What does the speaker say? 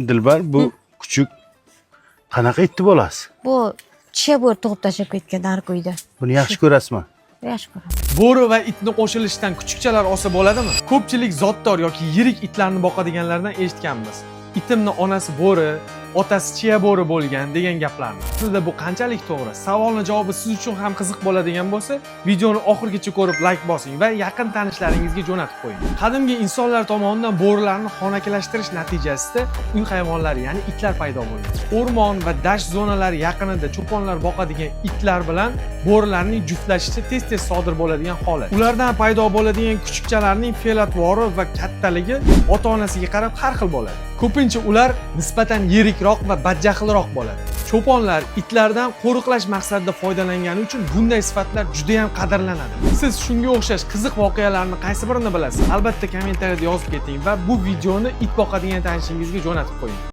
Dilbar, bu küçük qanaqa itni bo'lasi? Bu chiya bo'ri tug'ib tashlab ketgan nargi uyda. Buni yaxshi ko'rasizmi? Yaxshi ko'raman. Bo'ri va itni qo'shilishidan kuchukchalar olsa bo'ladimi? Ko'pchilik zotdor yoki yirik itlarni boqadiganlardan eshitganmiz. Itimni onasi bo'ri, otasi chiya bo'ri bo'lgan degan gaplarni. Aslida bu qanchalik to'g'ri? Savolning javobi siz uchun ham qiziq bo'ladigan bo'lsa, videoni oxirigacha ko'rib like bosing va yaqin tanishlaringizga jo'natib qo'ying. Qadimgi insonlar tomonidan bo'rilarni xonakilashtirish natijasida uy hayvonlari, ya'ni itlar paydo bo'lgan. O'rmon va dasht zonalari yaqinida cho'ponlar boqadigan itlar bilan bo'rilarning juftlashishi tez-tez sodir bo'ladigan holat. Ulardan paydo bo'ladigan kuchukchalarning fe'l-atvori va kattaligi ota-onasiga qarab har xil bo'ladi. Ko'pincha ular nisbatan yirikroq va badjahlroq bo'ladi. Cho'ponlar itlardan qo'riqlash maqsadida foydalangani uchun bunday sifatlar juda ham qadrlanadi. Siz shunga o'xshash qiziq voqealarni qaysi birini bilasiz? Albatta kommentariyada yozib keting va bu videoni it boqadigan tanishingizga jo'natib qo'ying.